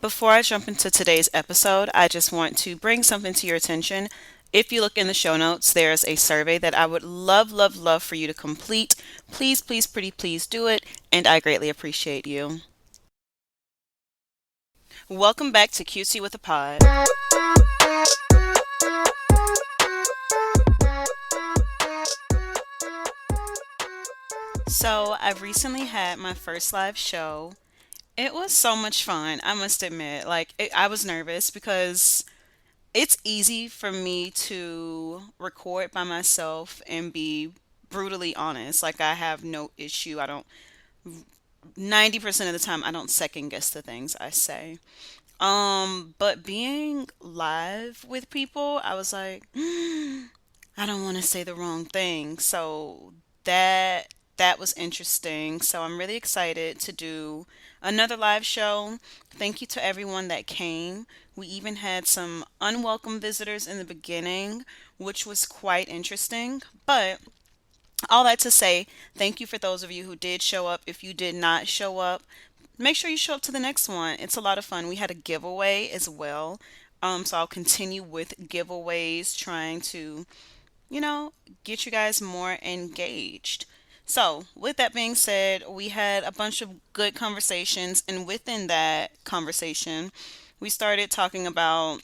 Before I jump into today's episode, I just want to bring something to your attention. If you look in the show notes, there's a survey that I would love, love, love for you to complete. Please, please, pretty please do it, and I greatly appreciate you. Welcome back to QC with a Pod. So, I've recently had my first live show. It was so much fun, I must admit. I was nervous because it's easy for me to record by myself and be brutally honest. Like, I have no issue. I don't, 90% of the time, I don't second guess the things I say. But being live with people, I was like, I don't want to say the wrong thing. So that was interesting. So I'm really excited to do another live show. Thank you to everyone that came. We even had some unwelcome visitors in the beginning, which was quite interesting. But all that to say, thank you for those of you who did show up. If you did not show up, make sure you show up to the next one. It's a lot of fun. We had a giveaway as well. So I'll continue with giveaways, trying to, you know, get you guys more engaged. So, with that being said, we had a bunch of good conversations, and within that conversation, we started talking about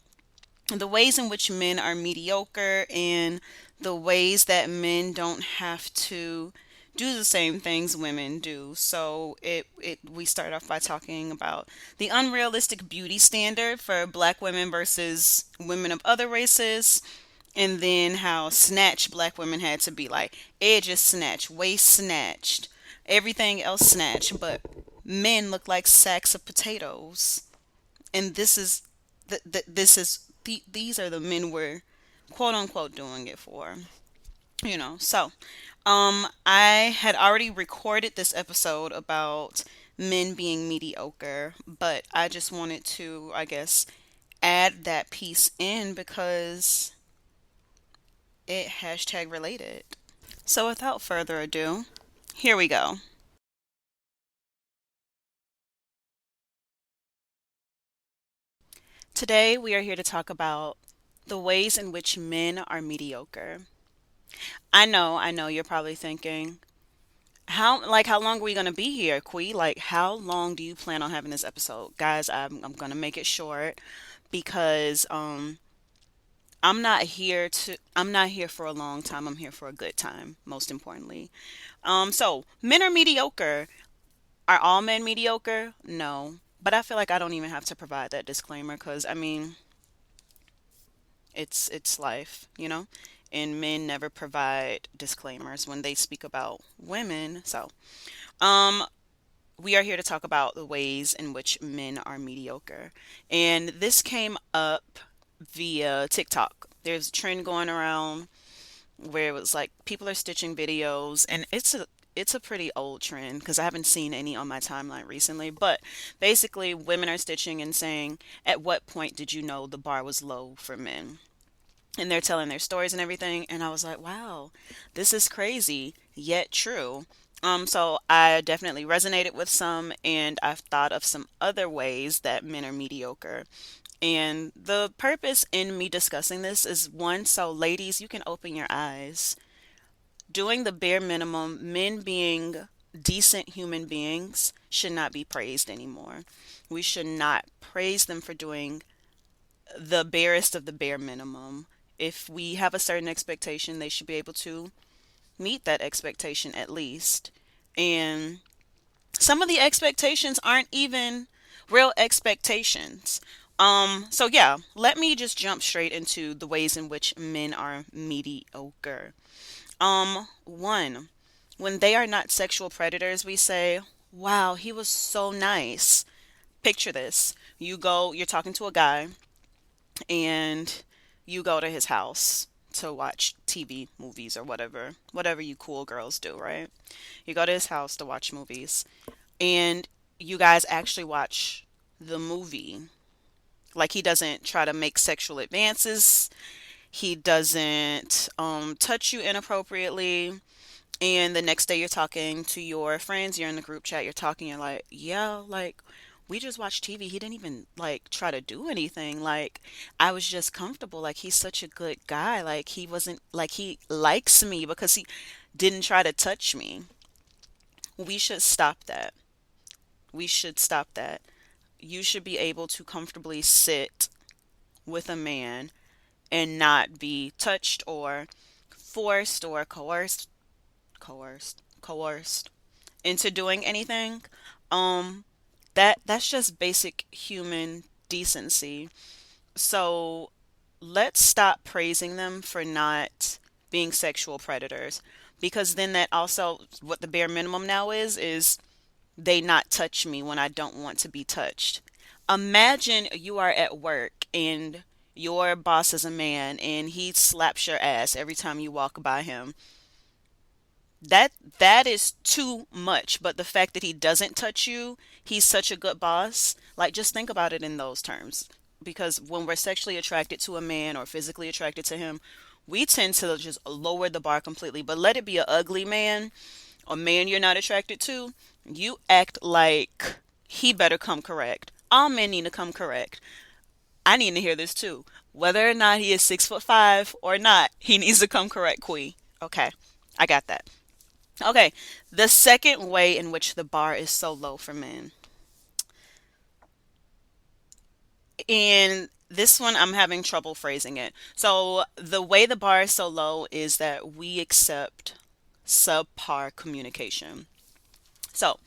the ways in which men are mediocre and the ways that men don't have to do the same things women do. So it we start off by talking about the unrealistic beauty standard for black women versus women of other races, and then how snatched black women had to be, like edges snatched, waist snatched, everything else snatched, but men look like sacks of potatoes. And these are the men we're quote unquote doing it for. So I had already recorded this episode about men being mediocre, but I just wanted to, I guess, add that piece in because it hashtag related. So without further ado, here we go. Today we are here to talk about the ways in which men are mediocre. I know you're probably thinking, how long are we gonna be here, Quee? Like, how long do you plan on having this episode? Guys, I'm gonna make it short because I'm not here for a long time. I'm here for a good time, most importantly. So men are mediocre. Are all men mediocre? No. But I feel like I don't even have to provide that disclaimer because I mean, it's life. And men never provide disclaimers when they speak about women. So, um, we are here to talk about the ways in which men are mediocre. And this came up via TikTok. There's a trend going around where it was like people are stitching videos, and it's a pretty old trend because I haven't seen any on my timeline recently. But basically, women are stitching and saying, "At what point did you know the bar was low for men?" And they're telling their stories and everything, and I was like, wow, this is crazy yet true. So I definitely resonated with some, and I've thought of some other ways that men are mediocre. And the purpose in me discussing this is one, so ladies, you can open your eyes. Doing the bare minimum, men being decent human beings should not be praised anymore. We should not praise them for doing the barest of the bare minimum. If we have a certain expectation, they should be able to meet that expectation at least. And some of the expectations aren't even real expectations. So yeah, let me just jump straight into the ways in which men are mediocre. One, when they are not sexual predators, we say, wow, he was so nice. Picture this. You're talking to a guy, and you go to his house to watch TV, movies, or whatever you cool girls do, right? You go to his house to watch movies, and you guys actually watch the movie. Like, he doesn't try to make sexual advances. He doesn't touch you inappropriately. And the next day you're talking to your friends, you're in the group chat, you're talking, you're like, yeah, like, We just watched TV. He didn't even like try to do anything. Like I was just comfortable. Like he's such a good guy. Like he wasn't like he likes me because he didn't try to touch me. We should stop that. We should stop that. You should be able to comfortably sit with a man and not be touched or forced or coerced into doing anything. Um that's just basic human decency. So let's stop praising them for not being sexual predators, because then that also what the bare minimum now is they not touch me when I don't want to be touched. Imagine you are at work and your boss is a man and he slaps your ass every time you walk by him. That is too much. But the fact that he doesn't touch you, he's such a good boss. Like just think about it in those terms. Because when we're sexually attracted to a man or physically attracted to him, we tend to just lower the bar completely. But let it be a ugly man, a man you're not attracted to, you act like he better come correct. All men need to come correct. I need to hear this too. Whether or not he is 6'5" or not, he needs to come correct, Quee. Okay, I got that. Okay, the second way in which the bar is so low for men, and this one I'm having trouble phrasing it. So, the way the bar is so low is that we accept subpar communication. So,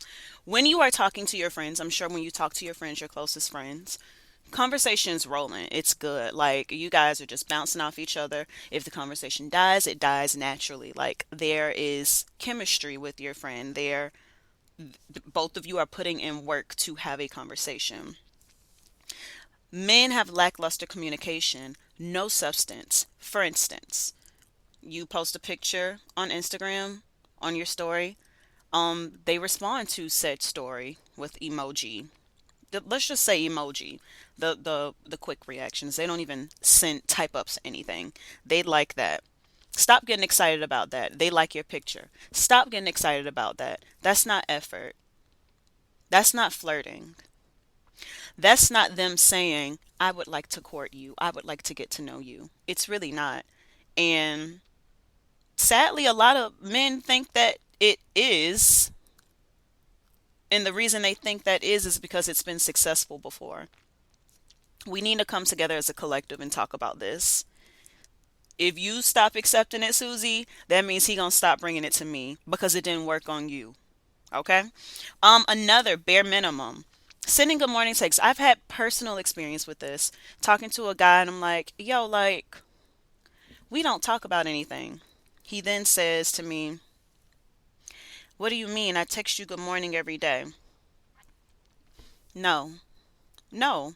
when you are talking to your friends, I'm sure when you talk to your friends, your closest friends, conversation's rolling. It's good. Like you guys are just bouncing off each other. If the conversation dies, it dies naturally. Like there is chemistry with your friend. There both of you are putting in work to have a conversation. Men have lackluster communication, no substance. For instance, you post a picture on Instagram on your story. They respond to said story with emoji. Let's just say emoji. The quick reactions. They don't even send type ups anything. They like that. Stop getting excited about that. They like your picture. Stop getting excited about that. That's not effort. That's not flirting. That's not them saying, I would like to court you. I would like to get to know you. It's really not. And sadly, a lot of men think that it is. And the reason they think that is because it's been successful before. We need to come together as a collective and talk about this. If you stop accepting it, Susie, that means he gonna stop bringing it to me because it didn't work on you. Okay. Another bare minimum. Sending good morning texts. I've had personal experience with this. Talking to a guy and I'm like, yo, like, we don't talk about anything. He then says to me, what do you mean? I text you good morning every day. No, no,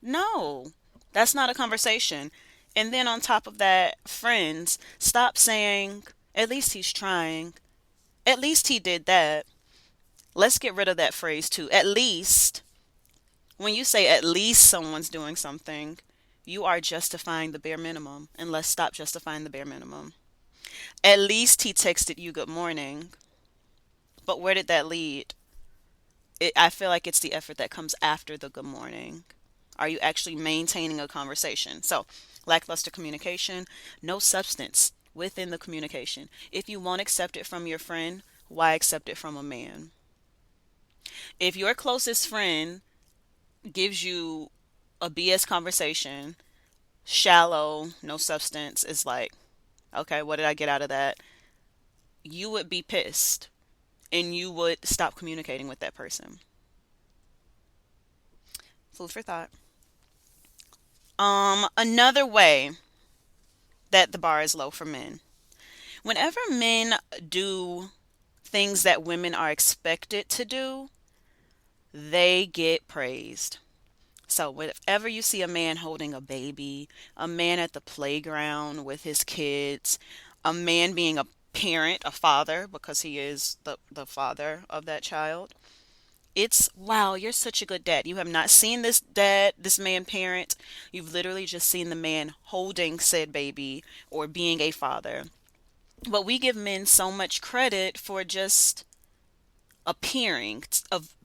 no. That's not a conversation. And then on top of that, friends, stop saying, at least he's trying. At least he did that. Let's get rid of that phrase too. At least. When you say at least someone's doing something, you are justifying the bare minimum. And let's stop justifying the bare minimum. At least he texted you good morning. But where did that lead? I feel like it's the effort that comes after the good morning. Are you actually maintaining a conversation? So, lackluster communication, no substance within the communication. If you won't accept it from your friend, why accept it from a man? If your closest friend gives you a BS conversation, shallow, no substance, is like, okay, what did I get out of that? You would be pissed and you would stop communicating with that person. Food for thought. Another way that the bar is low for men. Whenever men do things that women are expected to do, they get praised. So, whenever you see a man holding a baby, a man at the playground with his kids, a man being a parent, a father, because he is the father of that child, it's wow, you're such a good dad. You have not seen this dad, this man parent. You've literally just seen the man holding said baby or being a father. But we give men so much credit for just appearing,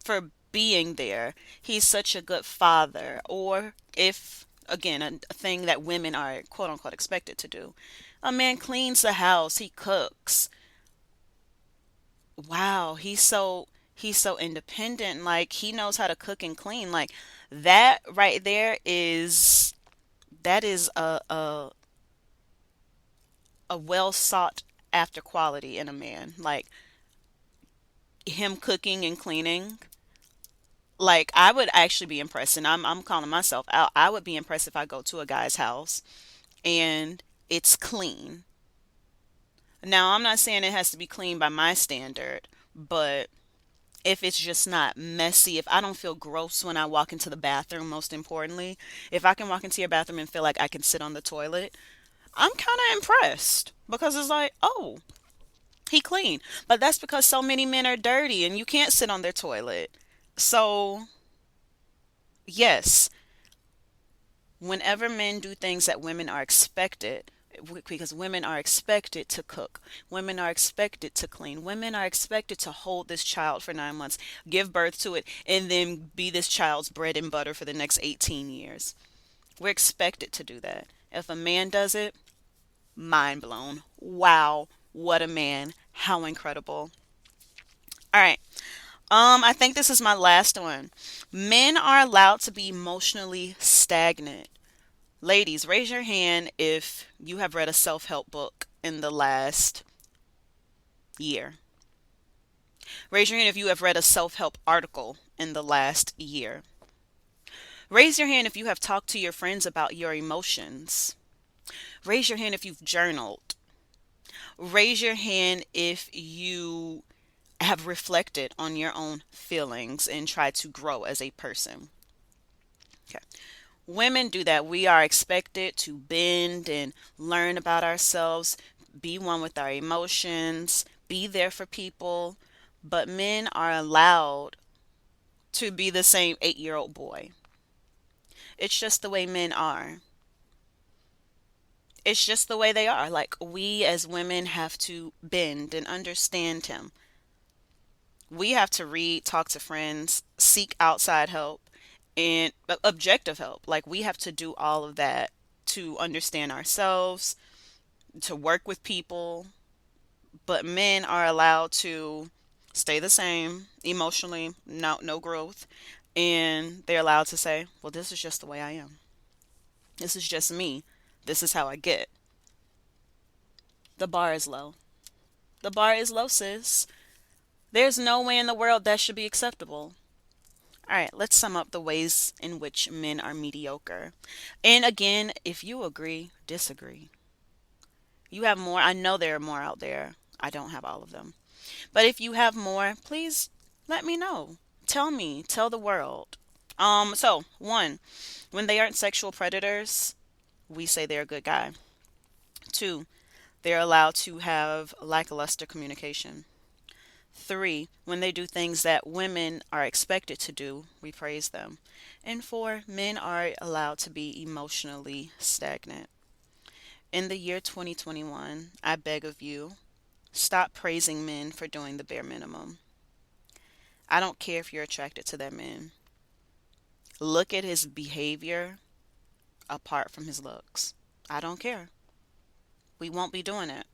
for being there. He's such a good father. Or if, again, a thing that women are quote unquote expected to do, a man cleans the house, he cooks. Wow, he's so independent. Like he knows how to cook and clean. Like that right there is that is a well sought after quality in a man. Like him cooking and cleaning. Like I would actually be impressed, and I'm calling myself out. I would be impressed if I go to a guy's house and it's clean. Now, I'm not saying it has to be clean by my standard, but if it's just not messy, if I don't feel gross when I walk into the bathroom, most importantly, if I can walk into your bathroom and feel like I can sit on the toilet, I'm kind of impressed because it's like, oh, he clean. But that's because so many men are dirty and you can't sit on their toilet. So, yes, whenever men do things that women are expected, because women are expected to cook, women are expected to clean, women are expected to hold this child for 9 months, give birth to it, and then be this child's bread and butter for the next 18 years. We're expected to do that. If a man does it, mind blown. Wow, what a man. How incredible. All right. I think this is my last one. Men are allowed to be emotionally stagnant. Ladies, raise your hand if you have read a self help book in the last year. Raise your hand if you have read a self help article in the last year. Raise your hand if you have talked to your friends about your emotions. Raise your hand if you've journaled. Raise your hand if you have reflected on your own feelings and tried to grow as a person. Okay. Women do that. We are expected to bend and learn about ourselves, be one with our emotions, be there for people. But men are allowed to be the same 8-year-old boy. It's just the way men are. It's just the way they are. Like, we as women have to bend and understand him. We have to read, talk to friends, seek outside help, and objective help. Like, we have to do all of that to understand ourselves, to work with people. But men are allowed to stay the same emotionally, no growth. And they're allowed to say, well, this is just the way I am. This is just me. This is how I get. The bar is low. The bar is low, sis. There's no way in the world that should be acceptable. All right, let's sum up the ways in which men are mediocre. And again, if you agree, disagree. You have more. I know there are more out there. I don't have all of them. But if you have more, please let me know. Tell me, tell the world. So one, when they aren't sexual predators, we say they're a good guy. Two, they're allowed to have lackluster communication. Three, when they do things that women are expected to do, we praise them. And four, men are allowed to be emotionally stagnant. In the year 2021, I beg of you, stop praising men for doing the bare minimum. I don't care if you're attracted to that man. Look at his behavior apart from his looks. I don't care. We won't be doing it.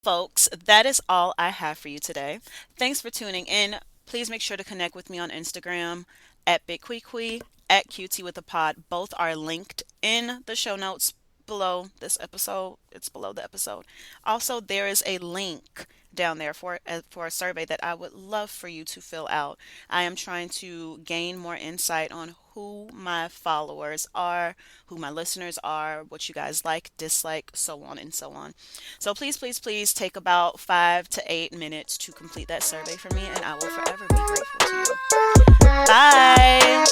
Folks, that is all I have for you today. Thanks for tuning in. Please make sure to connect with me on Instagram at BigQuiqui, at QT with a pod. Both are linked in the show notes below this episode. It's below the episode. Also, there is a link down there for a survey that I would love for you to fill out. I am trying to gain more insight on who my followers are, who my listeners are, what you guys like, dislike, so on and so on. So please, please, please take about 5 to 8 minutes to complete that survey for me, and I will forever be grateful to you. Bye.